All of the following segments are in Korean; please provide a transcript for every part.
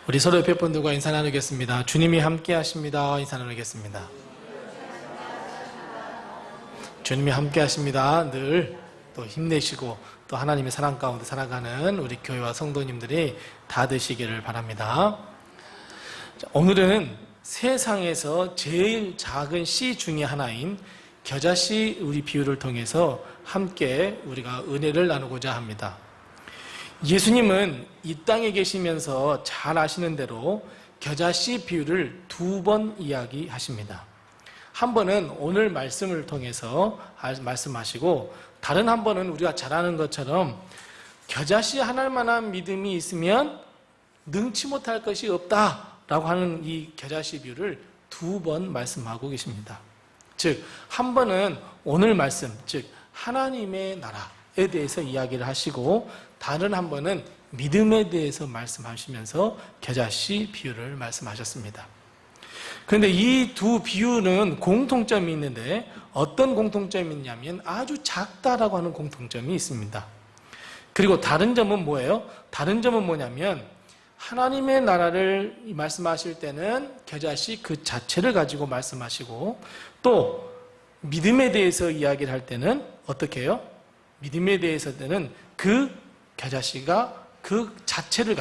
우리 서로 옆에 분들과 인사 나누겠습니다. 주님이 함께 하십니다. 인사 나누겠습니다. 주님이 함께 하십니다. 늘 또 힘내시고 또 하나님의 사랑 가운데 살아가는 우리 교회와 성도님들이 다 되시기를 바랍니다. 오늘은 세상에서 제일 작은 씨 중에 하나인 겨자씨 우리 비유를 통해서 함께 우리가 은혜를 나누고자 합니다. 예수님은 이 땅에 계시면서 잘 아시는 대로 겨자씨 비유를 2번 이야기하십니다. 한 번은 오늘 말씀을 통해서 말씀하시고 다른 한 번은 우리가 잘 아는 것처럼 겨자씨 하나만한 믿음이 있으면 능치 못할 것이 없다라고 하는 이 겨자씨 비유를 2번 말씀하고 계십니다. 즉, 한 번은 오늘 말씀, 즉 하나님의 나라에 대해서 이야기를 하시고 다른 한 번은 믿음에 대해서 말씀하시면서 겨자씨 비유를 말씀하셨습니다. 그런데 이 두 비유는 공통점이 있는데 어떤 공통점이 있냐면 아주 작다라고 하는 공통점이 있습니다. 그리고 다른 점은 뭐예요? 다른 점은 뭐냐면 하나님의 나라를 말씀하실 때는 겨자씨 그 자체를 가지고 말씀하시고 또 믿음에 대해서 이야기를 할 때는 어떻게 해요? 믿음에 대해서는 그 겨자씨가 그 자체를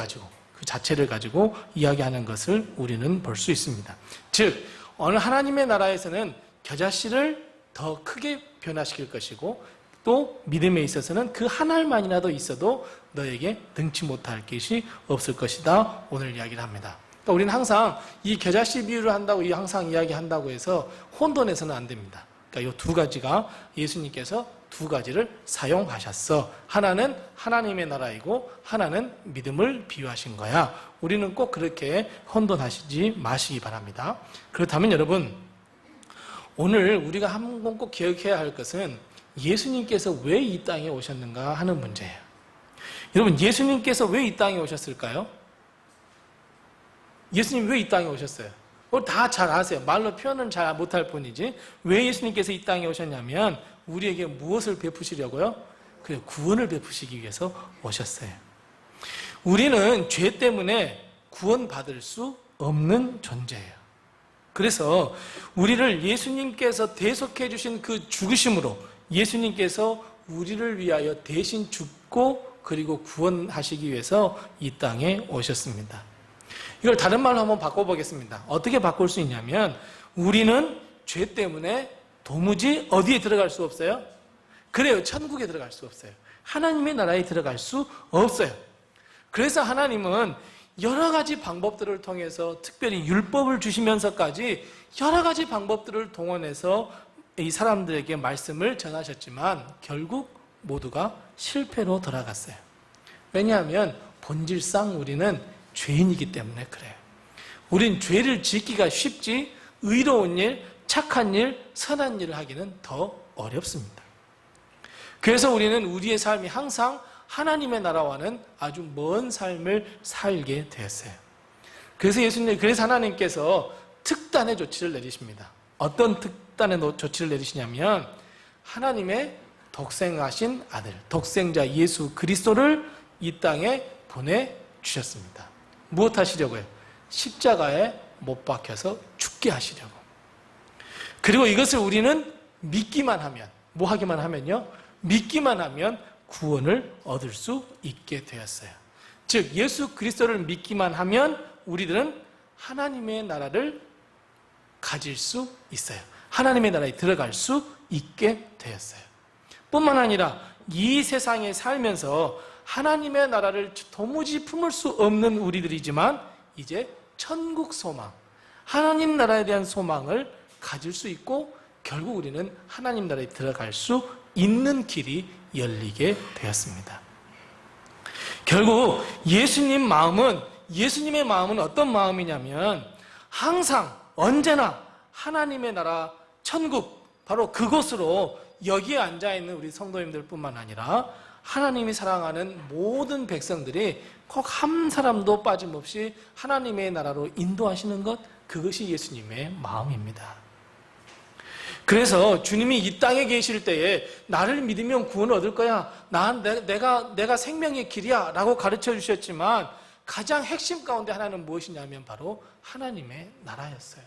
가지고 이야기하는 것을 우리는 볼 수 있습니다. 즉, 어느 하나님의 나라에서는 겨자씨를 더 크게 변화시킬 것이고 또 믿음에 있어서는 그 한 알만이라도 있어도 너에게 능치 못할 것이 없을 것이다. 오늘 이야기를 합니다. 그러니까 우리는 항상 이 겨자씨 비유를 한다고 항상 이야기한다고 해서 혼돈해서는 안 됩니다. 그러니까 이 두 가지가 예수님께서 두 가지를 사용하셨어. 하나는 하나님의 나라이고 하나는 믿음을 비유하신 거야. 우리는 꼭 그렇게 혼돈하시지 마시기 바랍니다. 그렇다면 여러분, 오늘 우리가 한 번 꼭 기억해야 할 것은 예수님께서 왜 이 땅에 오셨는가 하는 문제예요. 여러분, 예수님께서 왜 이 땅에 오셨을까요? 예수님 왜 이 땅에 오셨어요? 다 잘 아세요. 말로 표현은 잘 못할 뿐이지. 왜 예수님께서 이 땅에 오셨냐면 우리에게 무엇을 베푸시려고요? 그래, 구원을 베푸시기 위해서 오셨어요. 우리는 죄 때문에 구원받을 수 없는 존재예요. 그래서 우리를 예수님께서 대속해 주신 그 죽으심으로 예수님께서 우리를 위하여 대신 죽고 그리고 구원하시기 위해서 이 땅에 오셨습니다. 이걸 다른 말로 한번 바꿔보겠습니다. 어떻게 바꿀 수 있냐면 우리는 죄 때문에 도무지 어디에 들어갈 수 없어요? 그래요. 천국에 들어갈 수 없어요. 하나님의 나라에 들어갈 수 없어요. 그래서 하나님은 여러 가지 방법들을 통해서 특별히 율법을 주시면서까지 여러 가지 방법들을 동원해서 이 사람들에게 말씀을 전하셨지만 결국 모두가 실패로 돌아갔어요. 왜냐하면 본질상 우리는 죄인이기 때문에 그래요. 우린 죄를 짓기가 쉽지 의로운 일, 착한 일, 선한 일을 하기는 더 어렵습니다. 그래서 우리는 우리의 삶이 항상 하나님의 나라와는 아주 먼 삶을 살게 되었어요. 그래서 하나님께서 특단의 조치를 내리십니다. 어떤 특단의 조치를 내리시냐면 하나님의 독생하신 아들, 독생자 예수 그리스도를 이 땅에 보내주셨습니다. 무엇 하시려고요? 십자가에 못 박혀서 죽게 하시려고. 그리고 이것을 우리는 믿기만 하면, 뭐 하기만 하면요? 믿기만 하면 구원을 얻을 수 있게 되었어요. 즉, 예수 그리스도를 믿기만 하면 우리들은 하나님의 나라를 가질 수 있어요. 하나님의 나라에 들어갈 수 있게 되었어요. 뿐만 아니라 이 세상에 살면서 하나님의 나라를 도무지 품을 수 없는 우리들이지만 이제 천국 소망, 하나님 나라에 대한 소망을 가질 수 있고 결국 우리는 하나님 나라에 들어갈 수 있는 길이 열리게 되었습니다. 결국 예수님의 마음은 어떤 마음이냐면 항상 언제나 하나님의 나라 천국, 바로 그곳으로 여기에 앉아있는 우리 성도님들 뿐만 아니라 하나님이 사랑하는 모든 백성들이 꼭 한 사람도 빠짐없이 하나님의 나라로 인도하시는 것, 그것이 예수님의 마음입니다. 그래서 주님이 이 땅에 계실 때에 나를 믿으면 구원을 얻을 거야, 내가 생명의 길이야 라고 가르쳐 주셨지만 가장 핵심 가운데 하나는 무엇이냐면 바로 하나님의 나라였어요.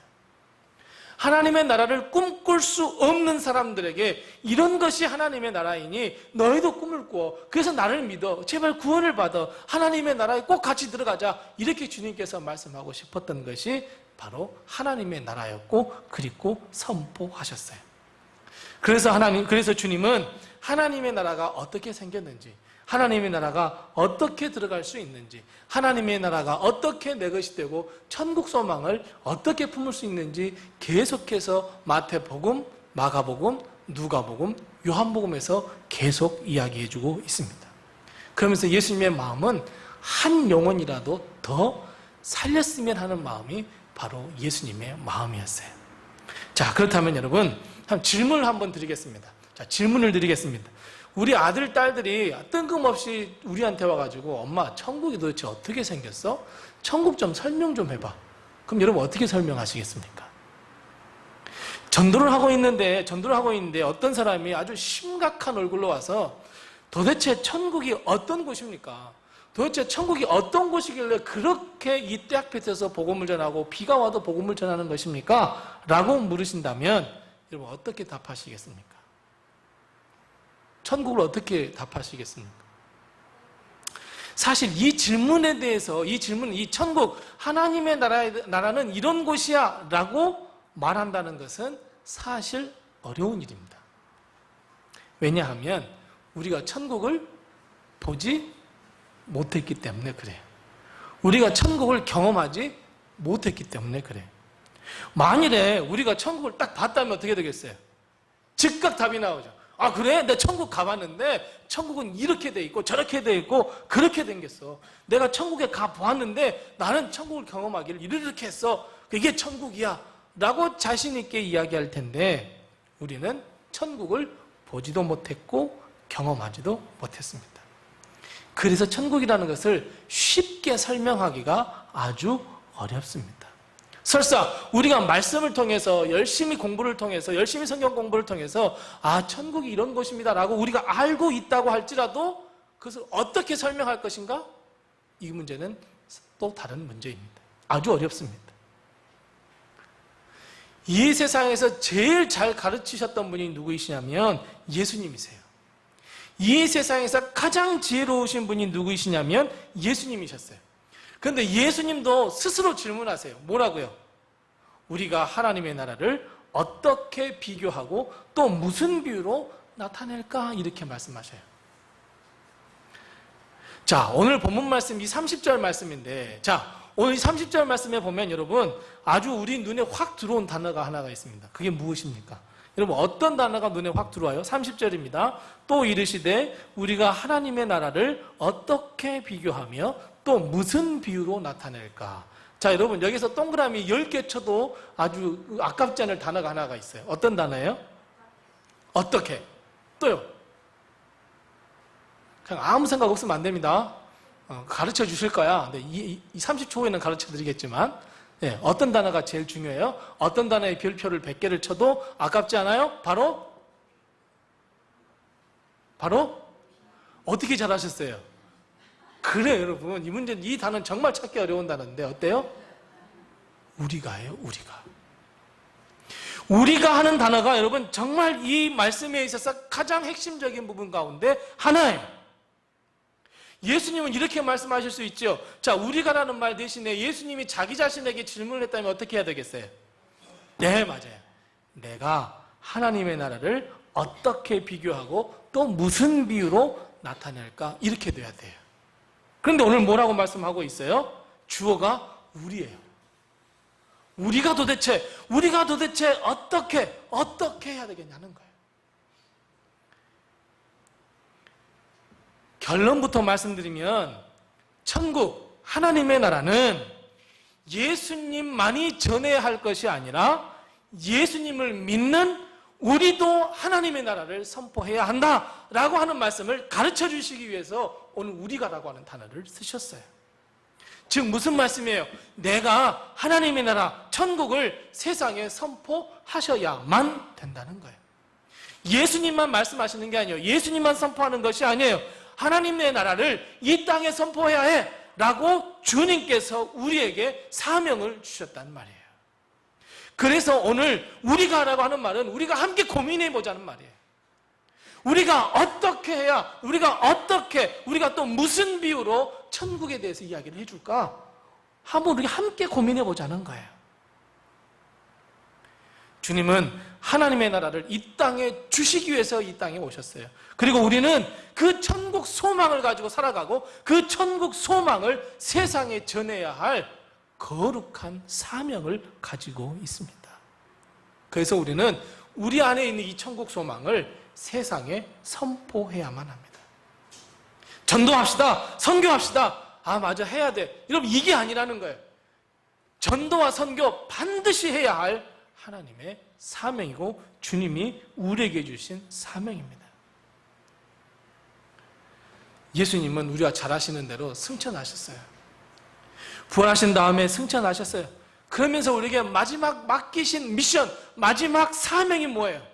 하나님의 나라를 꿈꿀 수 없는 사람들에게 이런 것이 하나님의 나라이니 너희도 꿈을 꾸어. 그래서 나를 믿어. 제발 구원을 받아. 하나님의 나라에 꼭 같이 들어가자. 이렇게 주님께서 말씀하고 싶었던 것이 바로 하나님의 나라였고 그리고 선포하셨어요. 그래서 주님은 하나님의 나라가 어떻게 생겼는지, 하나님의 나라가 어떻게 들어갈 수 있는지, 하나님의 나라가 어떻게 내 것이 되고 천국 소망을 어떻게 품을 수 있는지 계속해서 마태복음, 마가복음, 누가복음, 요한복음에서 계속 이야기해주고 있습니다. 그러면서 예수님의 마음은 한 영혼이라도 더 살렸으면 하는 마음이 바로 예수님의 마음이었어요. 자, 그렇다면 여러분 질문을 한번 드리겠습니다. 자, 질문을 드리겠습니다. 우리 아들, 딸들이 뜬금없이 우리한테 와가지고 엄마, 천국이 도대체 어떻게 생겼어? 천국 좀 설명 좀 해봐. 그럼 여러분 어떻게 설명하시겠습니까? 전도를 하고 있는데 어떤 사람이 아주 심각한 얼굴로 와서 도대체 천국이 어떤 곳입니까? 도대체 천국이 어떤 곳이길래 그렇게 이 떼약볕에서 복음을 전하고 비가 와도 복음을 전하는 것입니까? 라고 물으신다면 여러분 어떻게 답하시겠습니까? 천국을 어떻게 답하시겠습니까? 사실 이 질문에 대해서 이 천국, 하나님의 나라는 이런 곳이야 라고 말한다는 것은 사실 어려운 일입니다. 왜냐하면 우리가 천국을 보지 못했기 때문에 그래요. 우리가 천국을 경험하지 못했기 때문에 그래요. 만일에 우리가 천국을 딱 봤다면 어떻게 되겠어요? 즉각 답이 나오죠. 아, 그래? 내가 천국 가봤는데 천국은 이렇게 돼 있고 저렇게 돼 있고 그렇게 생겼어. 내가 천국에 가보았는데 나는 천국을 경험하기를 이렇게 했어. 이게 천국이야 라고 자신 있게 이야기할 텐데 우리는 천국을 보지도 못했고 경험하지도 못했습니다. 그래서 천국이라는 것을 쉽게 설명하기가 아주 어렵습니다. 설사 우리가 말씀을 통해서 열심히 공부를 통해서 열심히 성경 공부를 통해서 아, 천국이 이런 곳입니다 라고 우리가 알고 있다고 할지라도 그것을 어떻게 설명할 것인가? 이 문제는 또 다른 문제입니다. 아주 어렵습니다. 이 세상에서 제일 잘 가르치셨던 분이 누구이시냐면 예수님이세요. 이 세상에서 가장 지혜로우신 분이 누구이시냐면 예수님이셨어요. 그런데 예수님도 스스로 질문하세요. 뭐라고요? 우리가 하나님의 나라를 어떻게 비교하고 또 무슨 비유로 나타낼까? 이렇게 말씀하셔요. 자, 오늘 본문 말씀이 30절 말씀인데, 자, 오늘 30절 말씀에 보면 여러분 아주 우리 눈에 확 들어온 단어가 하나가 있습니다. 그게 무엇입니까? 여러분 어떤 단어가 눈에 확 들어와요? 30절입니다. 또 이르시되 우리가 하나님의 나라를 어떻게 비교하며 또 무슨 비유로 나타낼까? 자, 여러분 여기서 동그라미 10개 쳐도 아주 아깝지 않을 단어가 하나가 있어요. 어떤 단어예요? 어떻게? 또요? 그냥 아무 생각 없으면 안 됩니다. 가르쳐 주실 거야. 근데 이 30초 후에는 가르쳐 드리겠지만 네, 어떤 단어가 제일 중요해요? 어떤 단어의 별표를 100개를 쳐도 아깝지 않아요? 바로 어떻게 잘하셨어요? 그래요, 여러분. 이 단어는 정말 찾기 어려운 단어인데 어때요? 우리가예요, 우리가. 우리가 하는 단어가 여러분 정말 이 말씀에 있어서 가장 핵심적인 부분 가운데 하나예요. 예수님은 이렇게 말씀하실 수 있죠. 자, 우리가라는 말 대신에 예수님이 자기 자신에게 질문을 했다면 어떻게 해야 되겠어요? 네, 맞아요. 내가 하나님의 나라를 어떻게 비교하고 또 무슨 비유로 나타낼까? 이렇게 돼야 돼요. 그런데 오늘 뭐라고 말씀하고 있어요? 주어가 우리예요. 우리가 도대체 어떻게 해야 되겠냐는 거예요. 결론부터 말씀드리면 천국, 하나님의 나라는 예수님만이 전해야 할 것이 아니라 예수님을 믿는 우리도 하나님의 나라를 선포해야 한다라고 하는 말씀을 가르쳐 주시기 위해서 오늘 우리가라고 하는 단어를 쓰셨어요. 즉 무슨 말씀이에요? 내가 하나님의 나라, 천국을 세상에 선포하셔야만 된다는 거예요. 예수님만 말씀하시는 게 아니에요. 예수님만 선포하는 것이 아니에요. 하나님의 나라를 이 땅에 선포해야 해. 라고 주님께서 우리에게 사명을 주셨단 말이에요. 그래서 오늘 우리가 하라고 하는 말은 우리가 함께 고민해 보자는 말이에요. 우리가 어떻게 해야, 우리가 또 무슨 비유로 천국에 대해서 이야기를 해줄까? 한번 우리가 함께 고민해 보자는 거예요. 주님은 하나님의 나라를 이 땅에 주시기 위해서 이 땅에 오셨어요. 그리고 우리는 그 천국 소망을 가지고 살아가고 그 천국 소망을 세상에 전해야 할 거룩한 사명을 가지고 있습니다. 그래서 우리는 우리 안에 있는 이 천국 소망을 세상에 선포해야만 합니다. 전도합시다, 선교합시다, 맞아, 해야 돼, 여러분, 이게 아니라는 거예요. 전도와 선교 반드시 해야 할 하나님의 사명이고 주님이 우리에게 주신 사명입니다. 예수님은 우리가 잘 아시는 대로 승천하셨어요. 부활하신 다음에 승천하셨어요. 그러면서 우리에게 마지막 맡기신 미션, 마지막 사명이 뭐예요?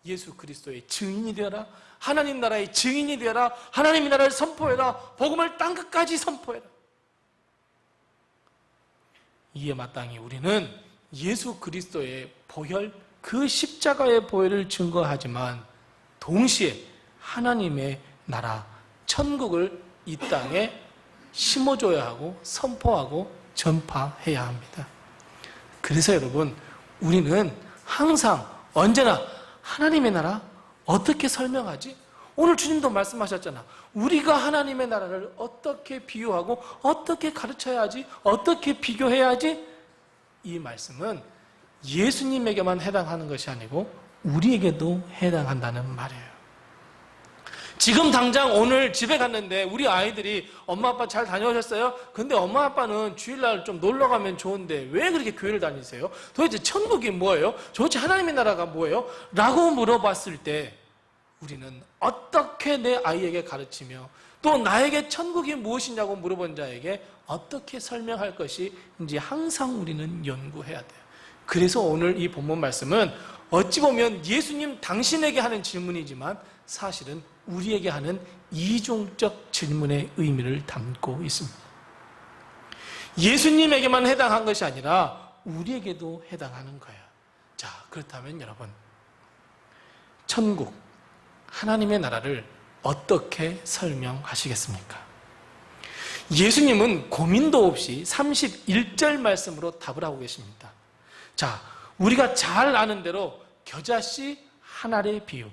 예수 그리스도의 증인이 되어라, 하나님 나라의 증인이 되어라, 하나님의 나라를 선포해라, 복음을 땅끝까지 선포해라. 이에 마땅히 우리는 예수 그리스도의 보혈, 그 십자가의 보혈을 증거하지만 동시에 하나님의 나라, 천국을 이 땅에 심어줘야 하고 선포하고 전파해야 합니다. 그래서 여러분, 우리는 항상 언제나 하나님의 나라 어떻게 설명하지? 오늘 주님도 말씀하셨잖아. 우리가 하나님의 나라를 어떻게 비유하고 어떻게 가르쳐야 하지? 어떻게 비교해야 하지? 이 말씀은 예수님에게만 해당하는 것이 아니고 우리에게도 해당한다는 말이에요. 지금 당장 오늘 집에 갔는데 우리 아이들이 엄마 아빠 잘 다녀오셨어요? 근데 엄마 아빠는 주일날 좀 놀러 가면 좋은데 왜 그렇게 교회를 다니세요? 도대체 천국이 뭐예요? 도대체 하나님의 나라가 뭐예요? 라고 물어봤을 때 우리는 어떻게 내 아이에게 가르치며 또 나에게 천국이 무엇이냐고 물어본 자에게 어떻게 설명할 것인지 항상 우리는 연구해야 돼요. 그래서 오늘 이 본문 말씀은 어찌 보면 예수님 당신에게 하는 질문이지만 사실은 우리에게 하는 이중적 질문의 의미를 담고 있습니다. 예수님에게만 해당한 것이 아니라 우리에게도 해당하는 거예요. 자, 그렇다면 여러분, 천국, 하나님의 나라를 어떻게 설명하시겠습니까? 예수님은 고민도 없이 31절 말씀으로 답을 하고 계십니다. 자, 우리가 잘 아는 대로 겨자씨 한 알의 비유,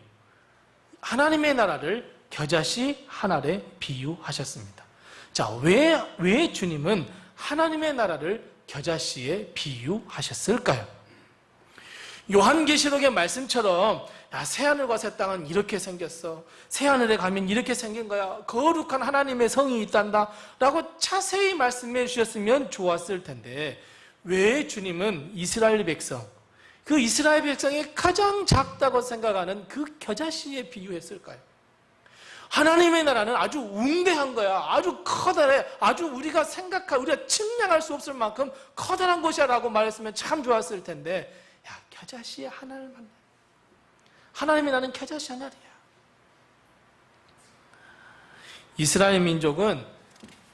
하나님의 나라를 겨자씨 한 알에 비유하셨습니다. 자, 왜 주님은 하나님의 나라를 겨자씨에 비유하셨을까요? 요한계시록의 말씀처럼 새하늘과 새 땅은 이렇게 생겼어, 새하늘에 가면 이렇게 생긴 거야, 거룩한 하나님의 성이 있단다 라고 자세히 말씀해 주셨으면 좋았을 텐데 왜 주님은 이스라엘 백성, 그 이스라엘 백성이 가장 작다고 생각하는 그 겨자씨에 비유했을까요? 하나님의 나라는 아주 웅대한 거야, 아주 커다래, 아주 우리가 측량할 수 없을 만큼 커다란 곳이야 라고 말했으면 참 좋았을 텐데, 겨자씨 하나만, 하나님의 나라는 겨자씨 하나야. 이스라엘 민족은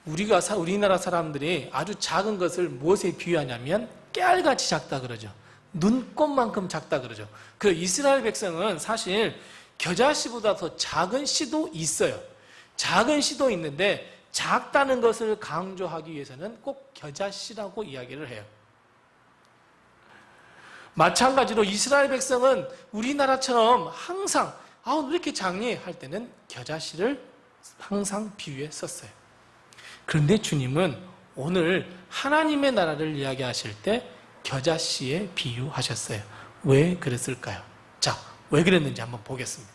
우리나라 사람들이 아주 작은 것을 무엇에 비유하냐면 깨알같이 작다 그러죠. 눈꽃만큼 작다 그러죠. 그 이스라엘 백성은 사실 겨자씨보다 더 작은 씨도 있어요. 작은 씨도 있는데 작다는 것을 강조하기 위해서는 꼭 겨자씨라고 이야기를 해요. 마찬가지로 이스라엘 백성은 우리나라처럼 항상 왜 이렇게 작니? 할 때는 겨자씨를 항상 비유해 썼어요. 그런데 주님은 오늘 하나님의 나라를 이야기하실 때 겨자씨에 비유하셨어요. 왜 그랬을까요? 자, 왜 그랬는지 한번 보겠습니다.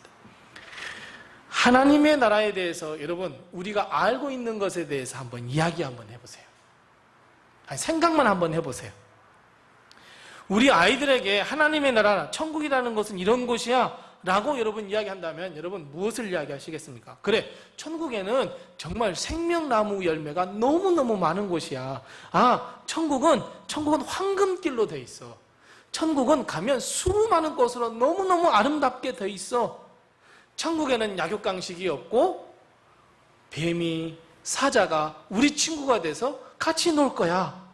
하나님의 나라에 대해서 여러분, 우리가 알고 있는 것에 대해서 한번 이야기 한번 해보세요. 생각만 한번 해보세요. 우리 아이들에게 하나님의 나라, 천국이라는 것은 이런 곳이야 라고 여러분 이야기한다면 여러분 무엇을 이야기하시겠습니까? 그래, 천국에는 정말 생명나무 열매가 너무너무 많은 곳이야. 천국은 황금길로 돼 있어. 천국은 가면 수많은 곳으로 너무너무 아름답게 돼 있어. 천국에는 약육강식이 없고 뱀이, 사자가 우리 친구가 돼서 같이 놀 거야.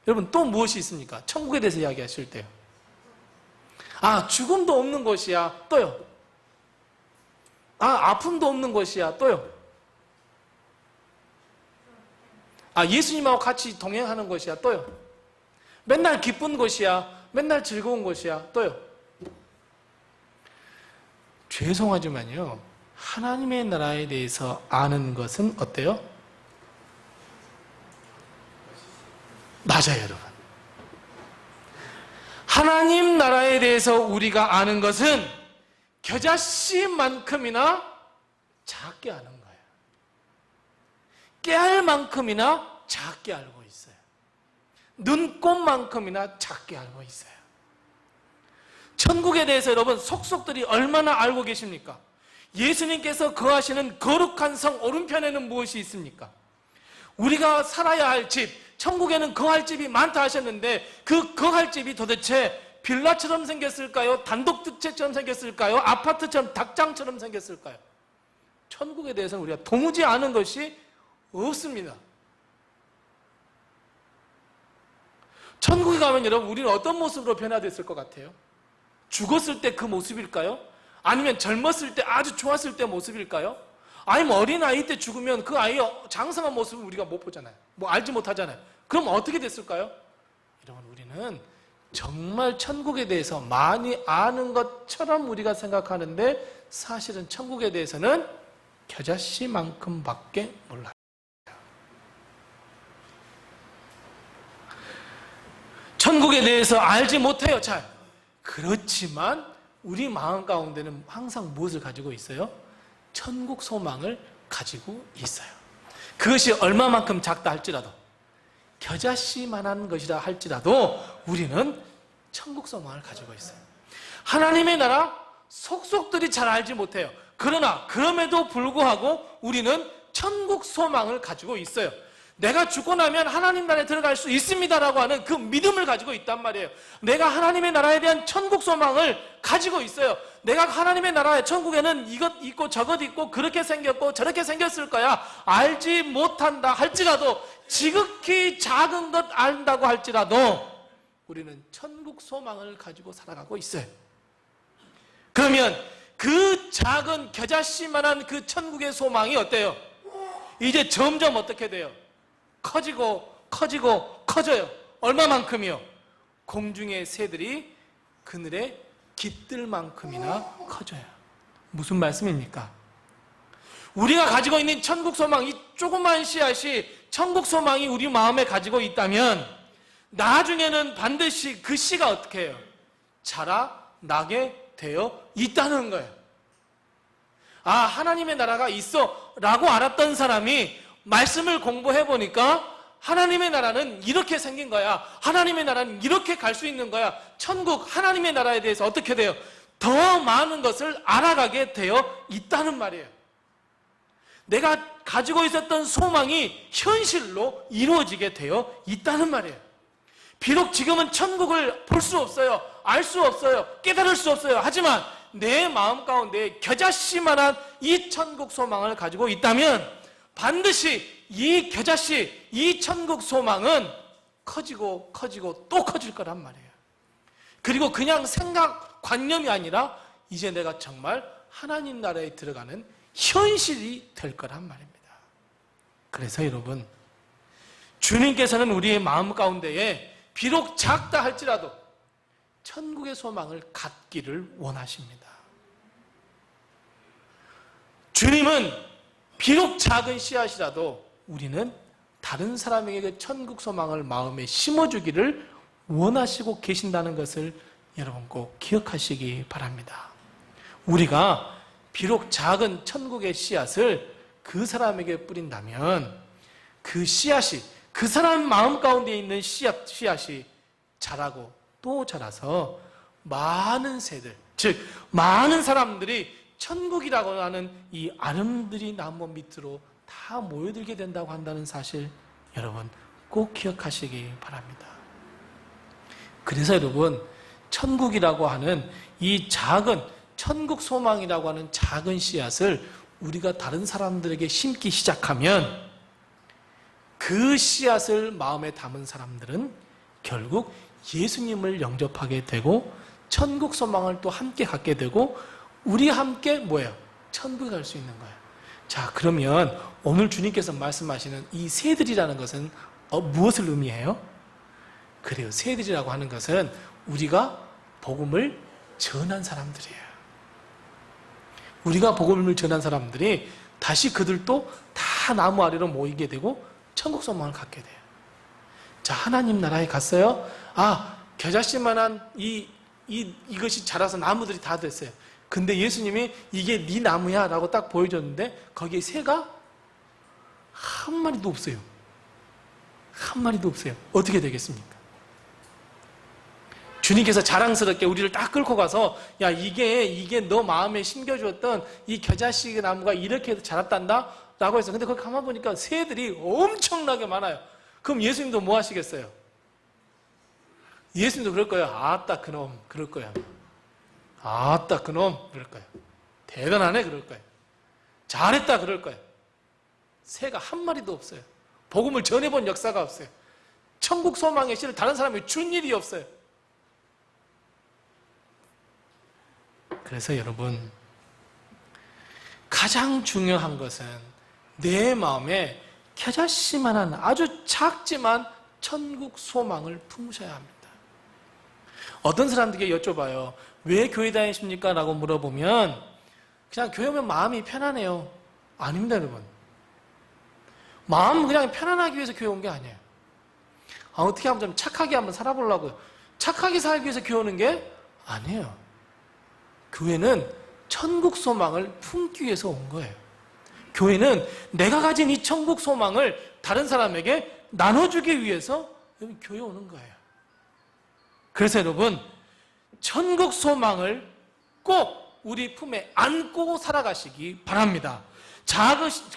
여러분 또 무엇이 있습니까? 천국에 대해서 이야기하실 때요. 죽음도 없는 것이야. 또요. 아픔도 없는 것이야. 또요. 예수님하고 같이 동행하는 것이야. 또요. 맨날 기쁜 것이야. 맨날 즐거운 것이야. 또요. 죄송하지만요, 하나님의 나라에 대해서 아는 것은 어때요? 맞아요, 여러분. 하나님 나라에 대해서 우리가 아는 것은 겨자씨만큼이나 작게 아는 거예요. 깨알만큼이나 작게 알고 있어요. 눈곱만큼이나 작게 알고 있어요. 천국에 대해서 여러분 속속들이 얼마나 알고 계십니까? 예수님께서 거하시는 거룩한 성 오른편에는 무엇이 있습니까? 우리가 살아야 할 집, 천국에는 거할 집이 많다 하셨는데 그 거할 집이 도대체 빌라처럼 생겼을까요? 단독주택처럼 생겼을까요? 아파트처럼 닭장처럼 생겼을까요? 천국에 대해서는 우리가 도무지 아는 것이 없습니다. 천국에 가면 여러분 우리는 어떤 모습으로 변화됐을 것 같아요? 죽었을 때 그 모습일까요? 아니면 젊었을 때 아주 좋았을 때 모습일까요? 아니면 어린아이 때 죽으면 그 아이의 장성한 모습을 우리가 못 보잖아요. 알지 못하잖아요. 그럼 어떻게 됐을까요? 여러분 우리는 정말 천국에 대해서 많이 아는 것처럼 우리가 생각하는데 사실은 천국에 대해서는 겨자씨만큼밖에 몰라요. 천국에 대해서 알지 못해요, 잘. 그렇지만 우리 마음 가운데는 항상 무엇을 가지고 있어요? 천국 소망을 가지고 있어요. 그것이 얼마만큼 작다 할지라도, 겨자씨만한 것이라 할지라도 우리는 천국 소망을 가지고 있어요. 하나님의 나라 속속들이 잘 알지 못해요. 그러나 그럼에도 불구하고 우리는 천국 소망을 가지고 있어요. 내가 죽고 나면 하나님 나라에 들어갈 수 있습니다라고 하는 그 믿음을 가지고 있단 말이에요. 내가 하나님의 나라에 대한 천국 소망을 가지고 있어요. 내가 하나님의 나라에 천국에는 이것 있고 저것 있고 그렇게 생겼고 저렇게 생겼을 거야. 알지 못한다 할지라도, 지극히 작은 것 안다고 할지라도 우리는 천국 소망을 가지고 살아가고 있어요. 그러면 그 작은 겨자씨만한 그 천국의 소망이 어때요? 이제 점점 어떻게 돼요? 커지고 커지고 커져요. 얼마만큼이요? 공중의 새들이 그늘에 깃들만큼이나 커져요. 무슨 말씀입니까? 우리가 가지고 있는 천국 소망, 이 조그만 씨앗이 천국 소망이 우리 마음에 가지고 있다면 나중에는 반드시 그 씨가 어떻게 해요? 자라나게 되어 있다는 거예요. 하나님의 나라가 있어 라고 알았던 사람이 말씀을 공부해 보니까 하나님의 나라는 이렇게 생긴 거야. 하나님의 나라는 이렇게 갈 수 있는 거야. 천국, 하나님의 나라에 대해서 어떻게 돼요? 더 많은 것을 알아가게 되어 있다는 말이에요. 내가 가지고 있었던 소망이 현실로 이루어지게 되어 있다는 말이에요. 비록 지금은 천국을 볼 수 없어요. 알 수 없어요. 깨달을 수 없어요. 하지만 내 마음 가운데 겨자씨만한 이 천국 소망을 가지고 있다면 반드시 이 겨자씨, 이 천국 소망은 커지고 커지고 또 커질 거란 말이에요. 그리고 그냥 생각, 관념이 아니라 이제 내가 정말 하나님 나라에 들어가는 현실이 될 거란 말입니다. 그래서 여러분, 주님께서는 우리의 마음 가운데에 비록 작다 할지라도 천국의 소망을 갖기를 원하십니다. 주님은 비록 작은 씨앗이라도 우리는 다른 사람에게 그 천국 소망을 마음에 심어주기를 원하시고 계신다는 것을 여러분 꼭 기억하시기 바랍니다. 우리가 비록 작은 천국의 씨앗을 그 사람에게 뿌린다면 그 씨앗이, 그 사람 마음 가운데 있는 씨앗이 자라고 또 자라서 많은 새들, 즉 많은 사람들이 천국이라고 하는 이 아름드리 나무 밑으로 다 모여들게 된다고 한다는 사실 여러분 꼭 기억하시기 바랍니다. 그래서 여러분, 천국이라고 하는 이 작은 천국 소망이라고 하는 작은 씨앗을 우리가 다른 사람들에게 심기 시작하면 그 씨앗을 마음에 담은 사람들은 결국 예수님을 영접하게 되고 천국 소망을 또 함께 갖게 되고 우리 함께 뭐예요? 천국에 갈 수 있는 거예요. 자, 그러면 오늘 주님께서 말씀하시는 이 새들이라는 것은 무엇을 의미해요? 그래요. 새들이라고 하는 것은 우리가 복음을 전한 사람들이에요. 우리가 복음을 전한 사람들이 다시 그들도 다 나무 아래로 모이게 되고 천국 소망을 갖게 돼요. 자, 하나님 나라에 갔어요. 겨자씨만한 이것이 자라서 나무들이 다 됐어요. 근데 예수님이 이게 네 나무야 라고 딱 보여줬는데 거기에 새가 한 마리도 없어요. 한 마리도 없어요. 어떻게 되겠습니까? 주님께서 자랑스럽게 우리를 딱 끌고 가서 야, 이게 너 마음에 심겨주었던 이 겨자씨 나무가 이렇게 자랐단다 라고 해서 근데 거기 가만 보니까 새들이 엄청나게 많아요. 그럼 예수님도 뭐 하시겠어요? 예수님도 그럴 거예요. 아따 그놈 그럴 거예요. 아따 그놈 그럴 거예요. 대단하네 그럴 거예요. 잘했다 그럴 거예요. 새가 한 마리도 없어요. 복음을 전해본 역사가 없어요. 천국 소망의 씨를 다른 사람이 준 일이 없어요. 그래서 여러분, 가장 중요한 것은 내 마음에 겨자씨만한 아주 작지만 천국 소망을 품으셔야 합니다. 어떤 사람들에게 여쭤봐요. 왜 교회 다니십니까? 라고 물어보면 그냥 교회 오면 마음이 편안해요. 아닙니다, 여러분. 마음 그냥 편안하기 위해서 교회 온 게 아니에요. 어떻게 하면 좀 착하게 한번 살아보려고요. 착하게 살기 위해서 교회 오는 게 아니에요. 교회는 천국 소망을 품기 위해서 온 거예요. 교회는 내가 가진 이 천국 소망을 다른 사람에게 나눠주기 위해서 교회 오는 거예요. 그래서 여러분, 천국 소망을 꼭 우리 품에 안고 살아가시기 바랍니다.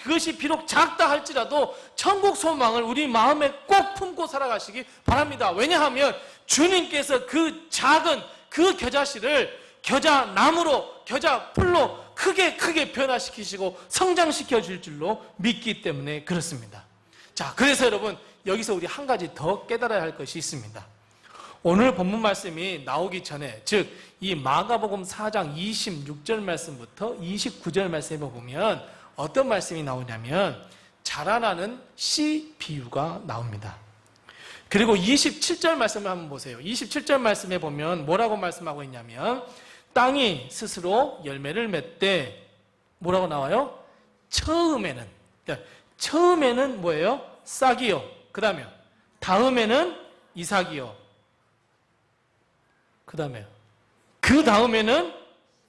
그것이 비록 작다 할지라도 천국 소망을 우리 마음에 꼭 품고 살아가시기 바랍니다. 왜냐하면 주님께서 그 작은 그 겨자씨를 겨자나무로, 겨자풀로 크게 변화시키시고 성장시켜 줄 줄로 믿기 때문에 그렇습니다. 자, 그래서 여러분, 여기서 우리 한 가지 더 깨달아야 할 것이 있습니다. 오늘 본문 말씀이 나오기 전에, 즉 이 마가복음 4장 26절 말씀부터 29절 말씀에 보면 어떤 말씀이 나오냐면 자라나는 씨 비유가 나옵니다. 그리고 27절 말씀을 한번 보세요. 27절 말씀에 보면 뭐라고 말씀하고 있냐면 땅이 스스로 열매를 맺되 뭐라고 나와요? 처음에는 뭐예요? 싹이요. 그 다음에는 이삭이요. 그 다음에는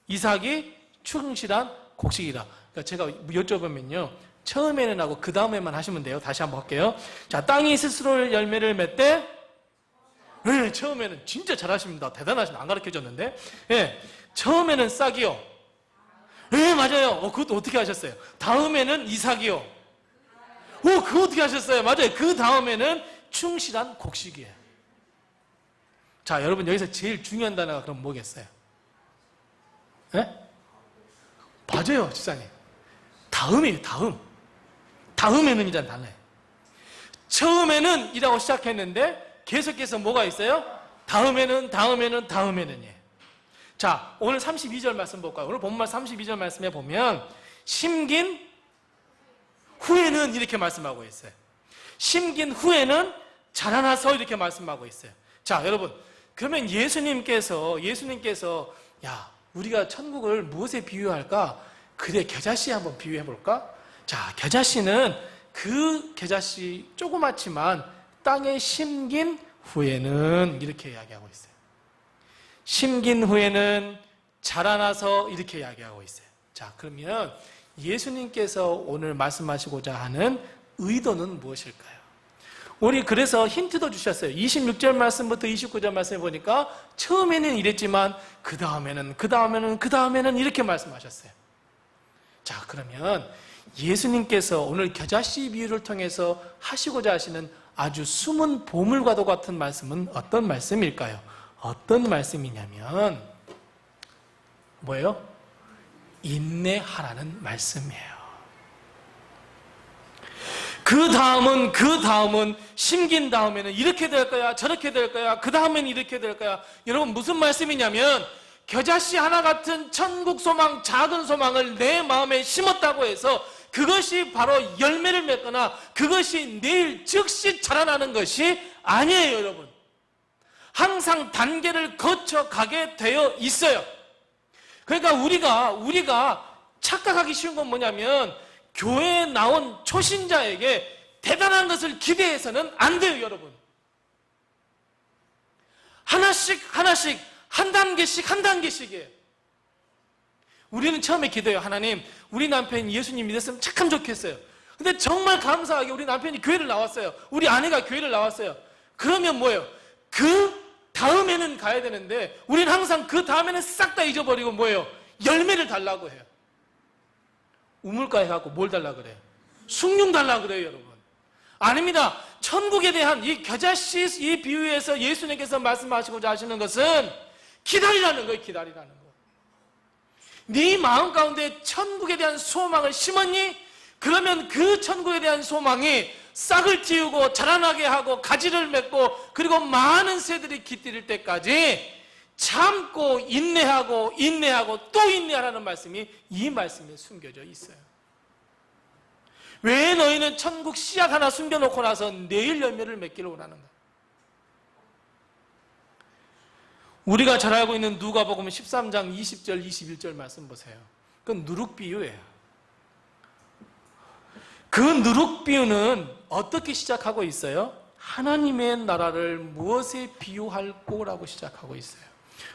이삭이 충실한 곡식이라. 그러니까 제가 여쭤보면요, 처음에는 하고 그 다음에만 하시면 돼요. 다시 한번 할게요. 자, 땅이 스스로 열매를 맺되, 네, 처음에는 진짜 잘하십니다. 대단하십니다. 안 가르쳐줬는데, 네, 처음에는 싹이요. 네, 맞아요. 그것도 어떻게 하셨어요? 다음에는 이삭이요. 그거 어떻게 하셨어요? 맞아요. 그 다음에는 충실한 곡식이에요. 자, 여러분, 여기서 제일 중요한 단어가 그럼 뭐겠어요? 네? 맞아요, 집사님. 다음이에요, 다음. 다음에는 이란 단어예요. 처음에는 이라고 시작했는데 계속해서 뭐가 있어요? 다음에는이에요. 자, 오늘 32절 말씀 볼까요? 오늘 본문 32절 말씀에 보면 심긴 후에는 이렇게 말씀하고 있어요. 심긴 후에는 자라나서 이렇게 말씀하고 있어요. 자, 여러분, 그러면 예수님께서 야, 우리가 천국을 무엇에 비유할까? 그래, 겨자씨 한번 비유해 볼까? 자, 겨자씨는 그 겨자씨 조그맣지만 땅에 심긴 후에는 이렇게 이야기하고 있어요. 심긴 후에는 자라나서 이렇게 이야기하고 있어요. 자, 그러면 예수님께서 오늘 말씀하시고자 하는 의도는 무엇일까요? 우리 그래서 힌트도 주셨어요. 26절 말씀부터 29절 말씀에 보니까 처음에는 이랬지만 그 다음에는 이렇게 말씀하셨어요. 자, 그러면 예수님께서 오늘 겨자씨 비유를 통해서 하시고자 하시는 아주 숨은 보물과도 같은 말씀은 어떤 말씀일까요? 어떤 말씀이냐면 뭐예요? 인내하라는 말씀이에요. 그 다음은 심긴 다음에는 이렇게 될 거야, 저렇게 될 거야, 그 다음에는 이렇게 될 거야. 여러분 무슨 말씀이냐면 겨자씨 하나 같은 천국 소망, 작은 소망을 내 마음에 심었다고 해서 그것이 바로 열매를 맺거나 그것이 내일 즉시 자라나는 것이 아니에요, 여러분. 항상 단계를 거쳐가게 되어 있어요. 그러니까 우리가 착각하기 쉬운 건 뭐냐면 교회에 나온 초신자에게 대단한 것을 기대해서는 안 돼요, 여러분. 하나씩 한 단계씩이에요. 우리는 처음에 기도해요. 하나님, 우리 남편이 예수님 믿었으면 참 좋겠어요. 근데 정말 감사하게 우리 남편이 교회를 나왔어요. 우리 아내가 교회를 나왔어요. 그러면 뭐예요? 그 다음에는 가야 되는데 우리는 항상 그 다음에는 싹 다 잊어버리고 뭐예요? 열매를 달라고 해요. 우물가에 가고 뭘 달라고 그래요? 숭늉 달라고 그래요, 여러분. 아닙니다. 천국에 대한 이 겨자씨 이 비유에서 예수님께서 말씀하시고자 하시는 것은 기다리라는 거예요. 기다리라는 거. 네 마음 가운데 천국에 대한 소망을 심었니? 그러면 그 천국에 대한 소망이 싹을 틔우고 자라나게 하고 가지를 맺고 그리고 많은 새들이 깃들일 때까지 참고 인내하고 또 인내하라는 말씀이 이 말씀에 숨겨져 있어요. 왜 너희는 천국 씨앗 하나 숨겨놓고 나서 내일 열매를 맺기를 원하는가? 우리가 잘 알고 있는 누가복음 13장 20절 21절 말씀 보세요. 그건 누룩 비유예요. 그 누룩 비유는 어떻게 시작하고 있어요? 하나님의 나라를 무엇에 비유할꼬라고 시작하고 있어요.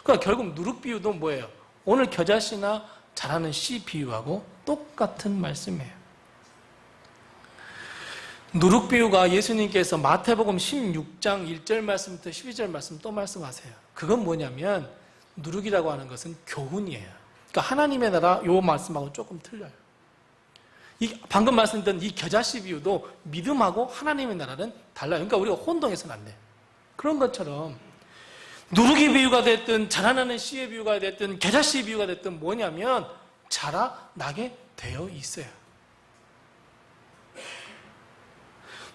그러니까 결국 누룩 비유도 뭐예요? 오늘 겨자씨나 자라는 씨 비유하고 똑같은 말씀이에요. 누룩 비유가 예수님께서 마태복음 16장 1절 말씀부터 12절 말씀 또 말씀하세요. 그건 뭐냐면 누룩이라고 하는 것은 교훈이에요. 그러니까 하나님의 나라 요 말씀하고 조금 틀려요. 방금 말씀드린 이 겨자씨 비유도 믿음하고 하나님의 나라는 달라요. 그러니까 우리가 혼동해서는 안 돼요. 그런 것처럼 누룩의 비유가 됐든 자라나는 씨의 비유가 됐든 겨자씨 비유가 됐든 뭐냐면 자라나게 되어 있어요.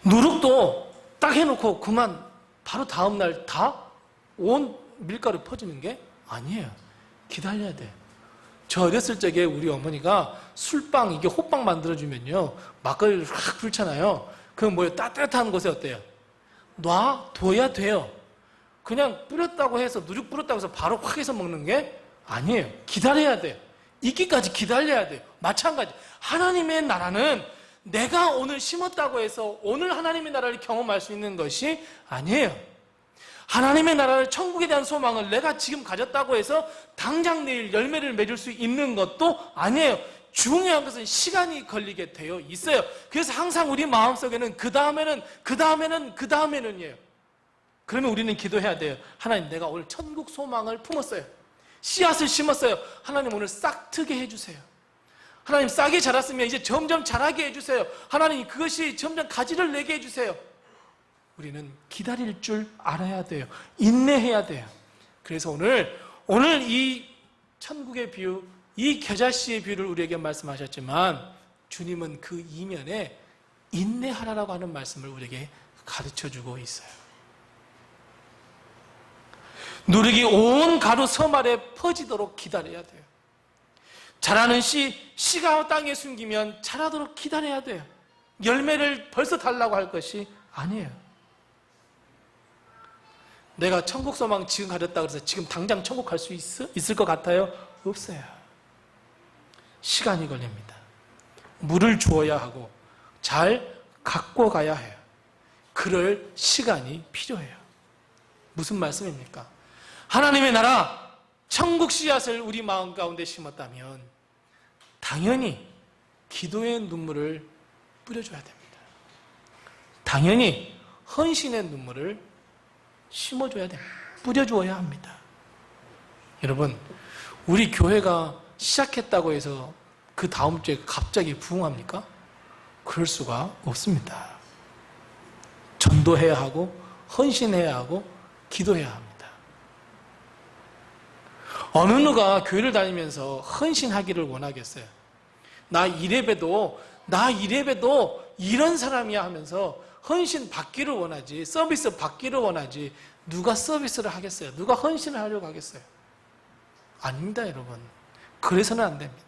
누룩도 딱 해놓고 그만 바로 다음날 다 온 밀가루 퍼지는 게 아니에요. 기다려야 돼요. 저 어렸을 적에 우리 어머니가 술빵, 이게 호빵 만들어주면요 막걸리를 확 불잖아요. 그럼 뭐예요? 따뜻한 곳에 어때요? 놔둬야 돼요. 그냥 뿌렸다고 해서 누룩 뿌렸다고 해서 바로 확 해서 먹는 게 아니에요. 기다려야 돼요. 익기까지 기다려야 돼요. 마찬가지 하나님의 나라는 내가 오늘 심었다고 해서 오늘 하나님의 나라를 경험할 수 있는 것이 아니에요. 하나님의 나라를, 천국에 대한 소망을 내가 지금 가졌다고 해서 당장 내일 열매를 맺을 수 있는 것도 아니에요. 중요한 것은 시간이 걸리게 되어 있어요. 그래서 항상 우리 마음속에는 그 다음에는이에요. 그러면 우리는 기도해야 돼요. 하나님, 내가 오늘 천국 소망을 품었어요. 씨앗을 심었어요. 하나님, 오늘 싹트게 해주세요. 하나님, 싹이 자랐으면 이제 점점 자라게 해주세요. 하나님, 그것이 점점 가지를 내게 해주세요. 우리는 기다릴 줄 알아야 돼요. 인내해야 돼요. 그래서 오늘 이 천국의 비유, 이 겨자씨의 비유를 우리에게 말씀하셨지만 주님은 그 이면에 인내하라고 하는 말씀을 우리에게 가르쳐주고 있어요. 누룩이 온 가루 섬 아래 퍼지도록 기다려야 돼요. 자라는 씨가 땅에 숨기면 자라도록 기다려야 돼요. 열매를 벌써 달라고 할 것이 아니에요. 내가 천국 소망 지금 가졌다고 해서 지금 당장 천국 갈 수 있을 것 같아요? 없어요. 시간이 걸립니다. 물을 주어야 하고 잘 갖고 가야 해요. 그럴 시간이 필요해요. 무슨 말씀입니까? 하나님의 나라, 천국 씨앗을 우리 마음 가운데 심었다면 당연히 기도의 눈물을 뿌려줘야 됩니다. 당연히 헌신의 눈물을 심어줘야 됩니다. 뿌려주어야 합니다. 여러분, 우리 교회가 시작했다고 해서 그 다음 주에 갑자기 부흥합니까? 그럴 수가 없습니다. 전도해야 하고 헌신해야 하고 기도해야 합니다. 어느 누가 교회를 다니면서 헌신하기를 원하겠어요? 나 이래봬도 나 이래봬도 이런 사람이야 하면서 헌신 받기를 원하지, 서비스 받기를 원하지, 누가 서비스를 하겠어요? 누가 헌신을 하려고 하겠어요? 아닙니다, 여러분. 그래서는 안 됩니다.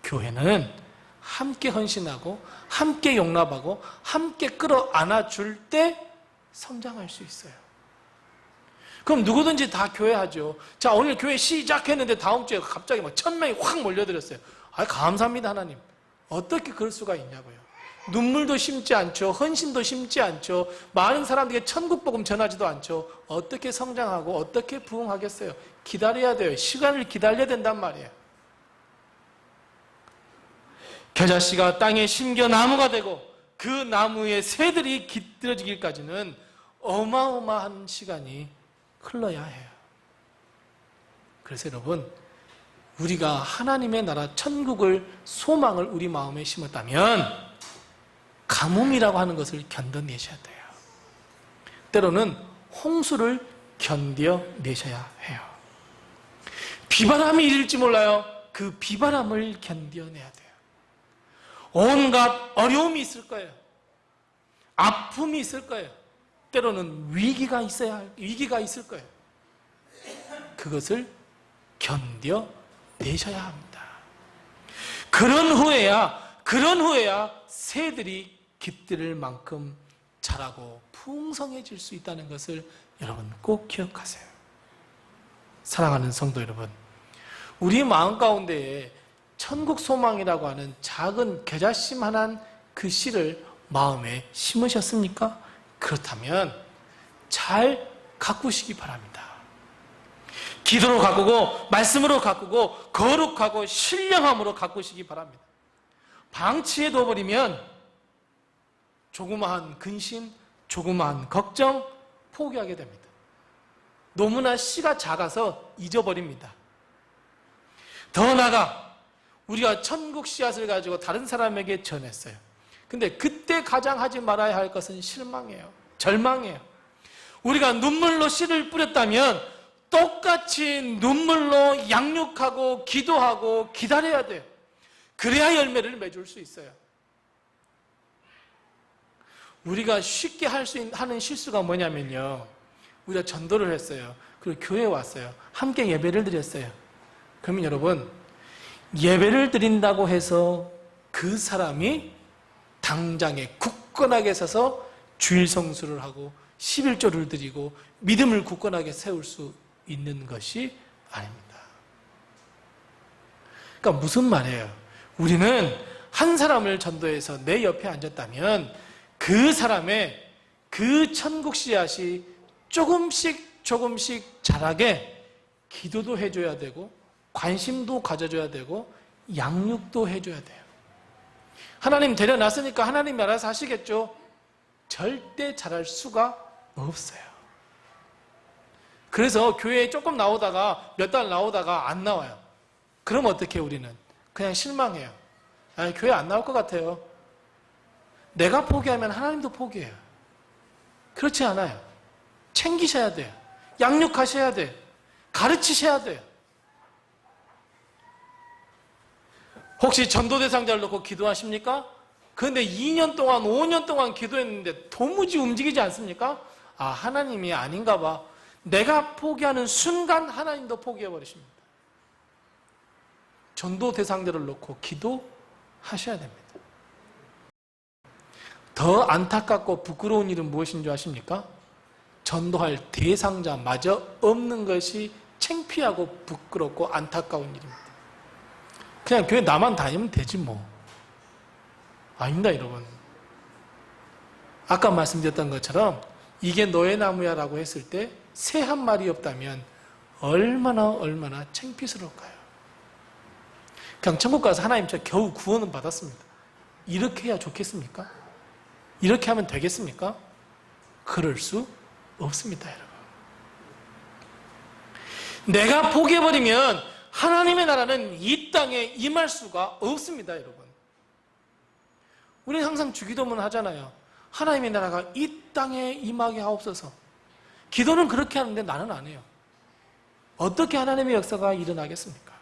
교회는 함께 헌신하고 함께 용납하고 함께 끌어안아 줄 때 성장할 수 있어요. 그럼 누구든지 다 교회하죠. 자, 오늘 교회 시작했는데 다음 주에 갑자기 막 1000명이 확 몰려들었어요. 아, 감사합니다, 하나님. 어떻게 그럴 수가 있냐고요. 눈물도 심지 않죠. 헌신도 심지 않죠. 많은 사람들에게 천국 복음 전하지도 않죠. 어떻게 성장하고 어떻게 부흥하겠어요? 기다려야 돼요. 시간을 기다려야 된단 말이에요. 겨자씨가 땅에 심겨 나무가 되고 그 나무에 새들이 깃들어지기까지는 어마어마한 시간이 흘러야 해요. 그래서 여러분, 우리가 하나님의 나라 천국을 소망을 우리 마음에 심었다면 가뭄이라고 하는 것을 견뎌내셔야 돼요. 때로는 홍수를 견뎌내셔야 해요. 비바람이 일지 몰라요. 그 비바람을 견뎌내야 돼요. 온갖 어려움이 있을 거예요. 아픔이 있을 거예요. 때로는 위기가 있을 거예요. 그것을 견뎌내셔야 합니다. 그런 후에야 새들이 깃들을 만큼 자라고 풍성해질 수 있다는 것을 여러분 꼭 기억하세요. 사랑하는 성도 여러분, 우리 마음 가운데에 천국 소망이라고 하는 작은 겨자심 하나 그 씨를 마음에 심으셨습니까? 그렇다면 잘 가꾸시기 바랍니다. 기도로 가꾸고 말씀으로 가꾸고 거룩하고 신령함으로 가꾸시기 바랍니다. 방치해 둬버리면 조그마한 근심, 조그마한 걱정 포기하게 됩니다. 너무나 씨가 작아서 잊어버립니다. 더 나아가 우리가 천국 씨앗을 가지고 다른 사람에게 전했어요. 근데 그때 가장 하지 말아야 할 것은 실망이에요. 절망이에요. 우리가 눈물로 씨를 뿌렸다면 똑같이 눈물로 양육하고 기도하고 기다려야 돼요. 그래야 열매를 맺을 수 있어요. 우리가 쉽게 하는 실수가 뭐냐면요, 우리가 전도를 했어요. 그리고 교회에 왔어요. 함께 예배를 드렸어요. 그러면 여러분, 예배를 드린다고 해서 그 사람이 당장에 굳건하게 서서 주일 성수를 하고 11조를 드리고 믿음을 굳건하게 세울 수 있는 것이 아닙니다. 그러니까 무슨 말이에요? 우리는 한 사람을 전도해서 내 옆에 앉았다면 그 사람의 그 천국 씨앗이 조금씩 자라게 기도도 해줘야 되고 관심도 가져줘야 되고 양육도 해줘야 돼요. 하나님 데려놨으니까 하나님이 알아서 하시겠죠? 절대 잘할 수가 없어요. 그래서 교회에 조금 나오다가 몇 달 나오다가 안 나와요. 그럼 어떻게 해요, 우리는? 그냥 실망해요. 아니, 교회 안 나올 것 같아요. 내가 포기하면 하나님도 포기해요. 그렇지 않아요. 챙기셔야 돼요. 양육하셔야 돼요. 가르치셔야 돼요. 혹시 전도 대상자를 놓고 기도하십니까? 그런데 2년 동안 5년 동안 기도했는데 도무지 움직이지 않습니까? 아, 하나님이 아닌가 봐. 내가 포기하는 순간 하나님도 포기해버리십니다. 전도 대상자를 놓고 기도하셔야 됩니다. 더 안타깝고 부끄러운 일은 무엇인 줄 아십니까? 전도할 대상자마저 없는 것이 창피하고 부끄럽고 안타까운 일입니다. 그냥 교회 나만 다니면 되지 뭐. 아닙니다, 여러분. 아까 말씀드렸던 것처럼 이게 너의 나무야 라고 했을 때 새 한 마리 없다면 얼마나 창피스러울까요? 그냥 천국 가서 하나님 저 겨우 구원은 받았습니다. 이렇게 해야 좋겠습니까? 이렇게 하면 되겠습니까? 그럴 수 없습니다, 여러분. 내가 포기해버리면 하나님의 나라는 이 땅에 임할 수가 없습니다, 여러분. 우리는 항상 주기도문 하잖아요. 하나님의 나라가 이 땅에 임하게 하옵소서. 기도는 그렇게 하는데 나는 안 해요. 어떻게 하나님의 역사가 일어나겠습니까?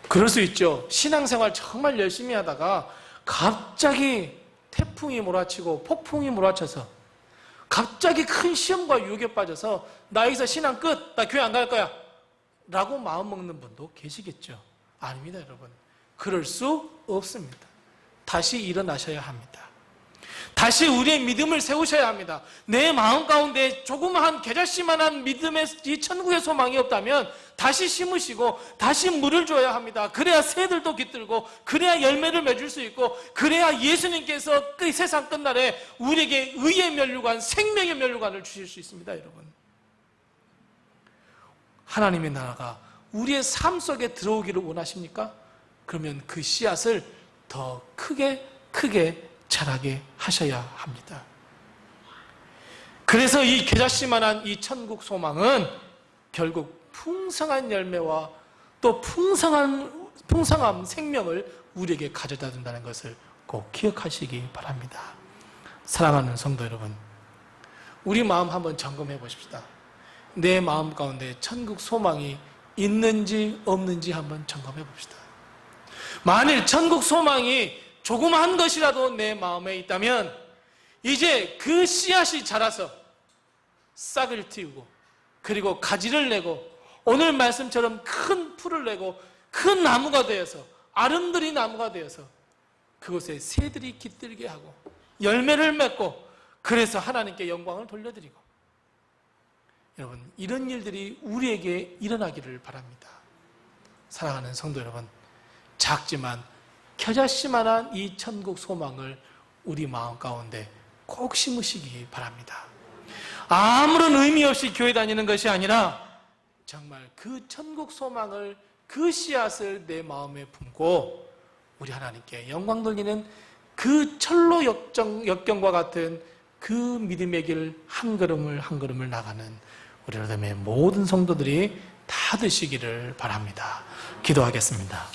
그럴 수 있죠. 신앙생활 정말 열심히 하다가 갑자기 태풍이 몰아치고 폭풍이 몰아쳐서 갑자기 큰 시험과 유혹에 빠져서 나 여기서 신앙 끝, 나 교회 안 갈 거야 라고 마음먹는 분도 계시겠죠. 아닙니다, 여러분. 그럴 수 없습니다. 다시 일어나셔야 합니다. 다시 우리의 믿음을 세우셔야 합니다. 내 마음 가운데 조그마한 겨자씨만한 믿음의 이 천국의 소망이 없다면 다시 심으시고 다시 물을 줘야 합니다. 그래야 새들도 깃들고 그래야 열매를 맺을 수 있고 그래야 예수님께서 그 세상 끝날에 우리에게 의의 면류관, 생명의 면류관을 주실 수 있습니다, 여러분. 하나님의 나라가 우리의 삶 속에 들어오기를 원하십니까? 그러면 그 씨앗을 더 크게 자라게 하셔야 합니다. 그래서 이 겨자씨만한 이 천국 소망은 결국 풍성한 열매와 또 풍성한 생명을 우리에게 가져다 준다는 것을 꼭 기억하시기 바랍니다. 사랑하는 성도 여러분, 우리 마음 한번 점검해 보십시다. 내 마음 가운데 천국 소망이 있는지 없는지 한번 점검해 봅시다. 만일 천국 소망이 조그마한 것이라도 내 마음에 있다면 이제 그 씨앗이 자라서 싹을 틔우고 그리고 가지를 내고 오늘 말씀처럼 큰 풀을 내고 큰 나무가 되어서 아름드리 나무가 되어서 그곳에 새들이 깃들게 하고 열매를 맺고 그래서 하나님께 영광을 돌려드리고 여러분, 이런 일들이 우리에게 일어나기를 바랍니다. 사랑하는 성도 여러분, 작지만 겨자씨만한 이 천국 소망을 우리 마음 가운데 꼭 심으시기 바랍니다. 아무런 의미 없이 교회 다니는 것이 아니라 정말 그 천국 소망을, 그 씨앗을 내 마음에 품고 우리 하나님께 영광 돌리는 그 철로 역경과 같은 그 믿음의 길 한 걸음을 나가는 우리 여러분의 모든 성도들이 다 되시기를 바랍니다. 기도하겠습니다.